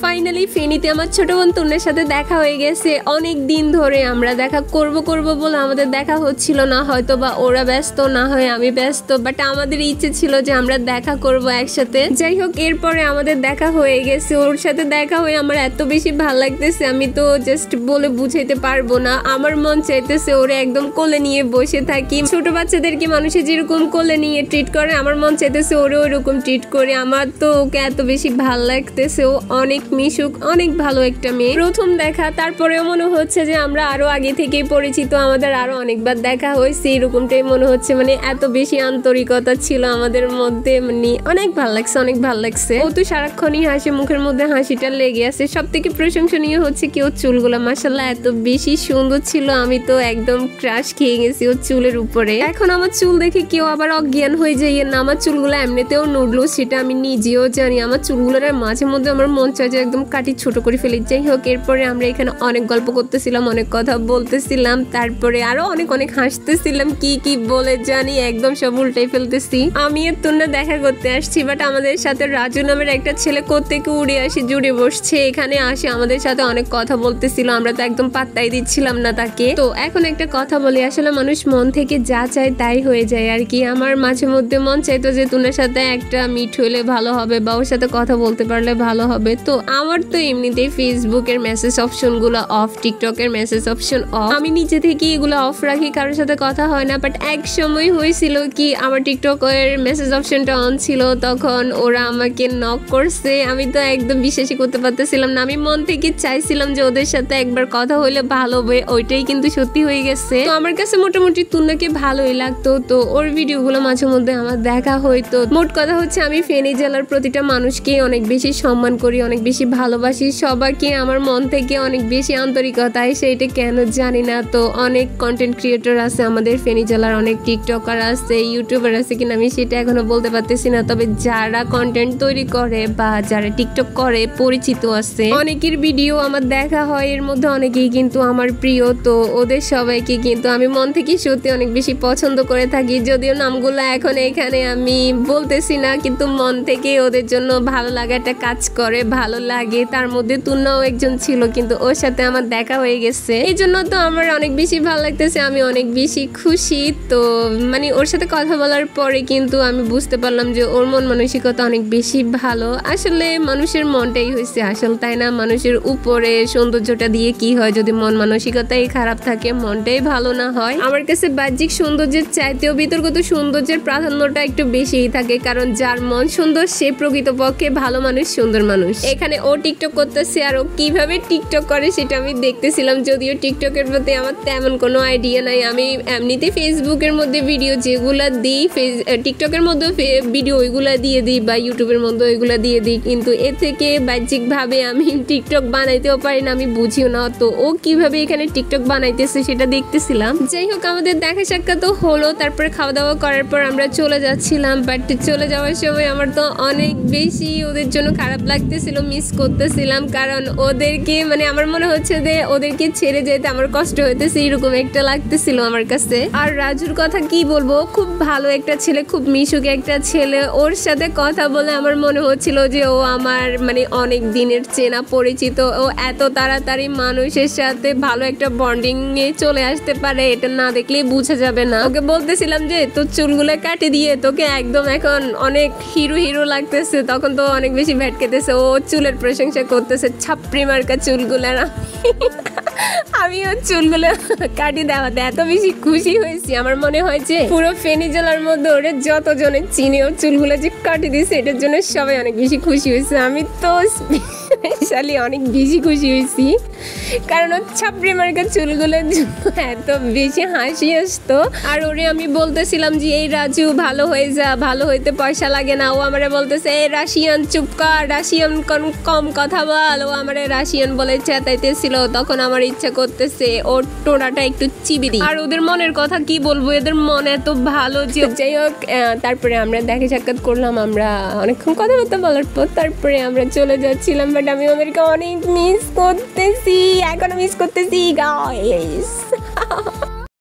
Finally ফেনীতে আমার ছোট বোন তুনের সাথে দেখা হয়ে গেছে। অনেক দিন ধরে আমরা দেখা করব বলে আমাদের দেখা হচ্ছিল না, হয়তো বা ওরা ব্যস্ত, না হয় আমি ব্যস্ত, বাট আমাদের ইচ্ছে ছিল যে আমরা দেখা করব একসাথে। যাই হোক, এরপরে আমাদের দেখা হয়ে গেছে। ওর সাথে দেখা হয়ে আমার এত বেশি ভালো লাগতেছে, আমি তো জাস্ট বলে বুঝাইতে পারবো না। আমার মন চাইতেছে ওরে একদম কোলে নিয়ে বসে থাকি। ছোট বাচ্চাদেরকে মানুষে যেরকম কোলে নিয়ে ট্রিট করে, আমার মন চাইতেছে ওরে ওরকম ট্রিট করে। আমার তো ওকে এত বেশি ভালো লাগতেছে, ও অনেক মিশুক, অনেক ভালো একটা মেয়ে। প্রথম দেখা, তারপরেও মনে হচ্ছে যে আমরা আরো আগে থেকেই পরিচিত, আমাদের আরো অনেকবার দেখা হয়েছে, এরকমটাই মনে হচ্ছে। মানে এত বেশি আন্তরিকতা ছিল আমাদের মধ্যে, মানে অনেক ভালো লাগছে, অনেক ভালো লাগছে। ও তো সারাক্ষণই হাসি, মুখের মধ্যে হাসিটা লেগে আছে। সব থেকে প্রশংসনীয় হচ্ছে কি, ওর চুলগুলো মাশাআল্লাহ এত বেশি সুন্দর ছিল, আমি তো একদম ক্রাশ খেয়ে গেছি ওর চুলের উপরে। এখন আমার চুল দেখে কেউ আবার অজ্ঞান হয়ে যায় না, আমার চুলগুলো এমনিতেও নুডলস, সেটা আমি নিজেও জানি। আমার চুলগুলোর মাঝে মধ্যে আমার মন চায় যে একদম কাটি ছোট করে ফেলি। যাই হোক, এরপরে আমরা এখানে অনেক গল্প করতেছিলাম, অনেক কথা বলতেছিলাম, তারপরে আরো অনেক অনেক হাসতেছিলাম, কি কি বলে জানি একদম সব উল্টাই ফেলতেছি। আমি এর তুলনা দেখা করতে আসছি, বাট আমাদের সাথে রাজু নামের একটা ছেলে কোত্থেকে উড়ে আসে, জুড়ে বসছে এখানে, আসে আমাদের সাথে অনেক কথা বলতেছিল। আমরা তো একদম পাত্তাই দিচ্ছিলাম না তাকে। তো এখন একটা কথা বলি, আসলে মানুষ মন থেকে যা চায় তাই হয়ে যায় আর কি। আমার মাঝে মধ্যে মন চাইতো যে তুনার সাথে একটা মিট হইলে ভালো হবে, বা ওর সাথে কথা বলতে পারলে ভালো হবে। তো আমার তো এমনিতেই ফেসবুকের মেসেজ অপশন গুলো অফ, টিকটকের মেসেজ অপশন অফ, আমি নিজে থেকে এগুলো অফ রাখি, কারোর সাথে কথা হয় না। বাট এক সময় হয়েছিল কি, আমার টিকটকের মেসেজ অপশনটা অন ছিল, তখন ওরা আমাকে নক করছে। আমি তো একদম বিশ্বাসই করতে পারতেছিলাম না, আমি মন থেকে চাইছিলাম যে ওদের সাথে একবার কথা হইলে ভালো হবে, ওইটাই কিন্তু সত্যি হয়ে গেছে। তো আমার কাছে মোটামুটি তুনাকে ভালোই লাগতো, তো ওর ভিডিওগুলো মাঝে মধ্যে আমার দেখা হইতো। মোট কথা হচ্ছে, আমি ফেনী জেলার প্রতিটা মানুষকে অনেক বেশি সম্মান করি, অনেক বেশি ভালোবাসি, সবাইকে আমার মন থেকে অনেক বেশি আন্তরিকতায়, সেইটা কেন জানি না। তো অনেক কন্টেন্ট ক্রিয়েটর আছে আমাদের ফেনী জেলার, অনেক টিকটকার আছে, ইউটিউবার আছে কিনা আমি সেটা এখনো বলতে পারতেছি না। তবে যারা কন্টেন্ট তৈরি করে বা যারা টিকটক করে পরিচিত আছে, অনেকের ভিডিও আমার দেখা হয়, এর মধ্যে অনেকেই কিন্তু আমার প্রিয়। তো ওদের সবাইকে কিন্তু আমি মন থেকে সত্যি অনেক বেশি পছন্দ করে থাকি, যদিও নামগুলো এখন এখানে আমি বলতেছি না, কিন্তু মন থেকে ওদের জন্য ভালো লাগাটা কাজ করে, ভালো লাগে। তার মধ্যে তুনাও একজন ছিল, কিন্তু ওর সাথে আমার দেখা হয়ে গেছে, এই জন্য তো আমার অনেক বেশি ভালো লাগতেছে, আমি অনেক বেশি খুশি। তো মানে ওর সাথে কথা বলার পরে কিন্তু আমি বুঝতে পারলাম যে ওর মন মানসিকতা অনেক বেশি ভালো। আসলে মানুষের মনটাই হয়েছে আসল, তাই না? মানুষের উপরে সৌন্দর্যটা দিয়ে কি হয়, যদি মন মানসিকতাই খারাপ থাকে, মনটাই ভালো না হয়। আমার কাছে বাহ্যিক সৌন্দর্যের চাইতেও বিতর্কিত সৌন্দর্যের প্রাধান্যটা একটু বেশিই থাকে, কারণ যার মন সুন্দর সে প্রকৃতপক্ষে ভালো মানুষ, সুন্দর মানুষ। এখানে ও টিকটক করতেছে, আর ও কিভাবে টিকটক করে সেটা আমি দেখতেছিলাম, যদিও টিকটকের প্রতি আমার তেমন কোনো আইডিয়া নাই। আমি এমনিতে ফেসবুকের মধ্যে ভিডিও যেগুলা দিই, টিকটকের মধ্যে ভিডিও ওইগুলা দিয়ে দিই, বা ইউটিউবের মধ্যে ওইগুলা দিয়ে দিই, কিন্তু এ থেকে বাহ্যিকভাবে আমি টিকটক বানাইতেও পারি না, আমি বুঝিও না। তো ও কিভাবে এখানে টিকটক বানাইতেছে সেটা দেখতেছিলাম। যাই হোক, আমাদের দেখা সাক্ষাৎ হলো, তারপরে খাওয়া দাওয়া করার পর আমরা চলে যাচ্ছিলাম। বাট চলে যাওয়ার সময় আমার তো অনেক বেশি ওদের জন্য খারাপ লাগতেছিল, মিস করতেছিলাম, কারণ ওদেরকে মানে আমার মনে হচ্ছে যে ওদেরকে ছেড়ে যেতে আমার কষ্ট হইতেছে, এরকম একটা লাগতেছিল আমার কাছে। আর রাজুর কথা কি বলবো, খুব ভালো একটা ছেলে, খুব মিশুক একটা ছেলে। ওর সাথে কথা বলে আমার মনে হচ্ছিল যে ও আমার মানে অনেক দিনের চেনা পরিচিত, ও এত তাড়াতাড়ি মানুষের সাথে ভালো একটা বন্ডিং এ চলে আসতে পারে, এটা না দেখলেই বোঝা যাবে না। ওকে বলতেছিলাম যে তোর চুলগুলো কাটে দিয়ে তোকে একদম এখন অনেক হিরো হিরো লাগতেছে, তখন তো অনেক বেশি ভেটকেতেছে, ও চুলের প্রশংসা করতেছে, ছাপড়ি মার্কা চুলগুলার। আমি ওর চুলগুলো কাটি দেওয়াতে এত বেশি খুশি হয়েছি, আমার মনে হয় যে পুরো ফেনী জেলার মধ্যে ওরে যতজনের চিনি ওর চুলগুলো যে কাটি দিয়েছে, এটার জন্য সবাই অনেক বেশি খুশি হয়েছে। আমি তো স্পেশালি অনেক বেশি খুশি হয়েছি, কারণ ওর ছাপড়ি মার্কা চুলগুলোর জন্য এত বেশি হাসি আসতো। আর ওরে আমি বলতেছিলাম যে এই রাজু ভালো হয়ে যা, ভালো হইতে পয়সা লাগে না। ও আমারে বলতেছে এই রাশিয়ান চুপ কর, রাশিয়ান কম কথা বল। ও আমারে রাশিয়ান বলে চেতাইতেছিল, তখন আমার ইচ্ছা করতেছে ওর টোনাটা একটু চিবি দিই। আর ওদের মনের কথা কি বলবো, এদের মন এত ভালো যে। যাই হোক, তারপরে আমরা দেখা সাক্ষাৎ করলাম, আমরা অনেকক্ষণ কথাবার্তা বলার পর তারপরে আমরা চলে যাচ্ছিলাম। বাট আমি ওদেরকে অনেক মিস করতেছি, এখনো মিস করতেছি গাইস।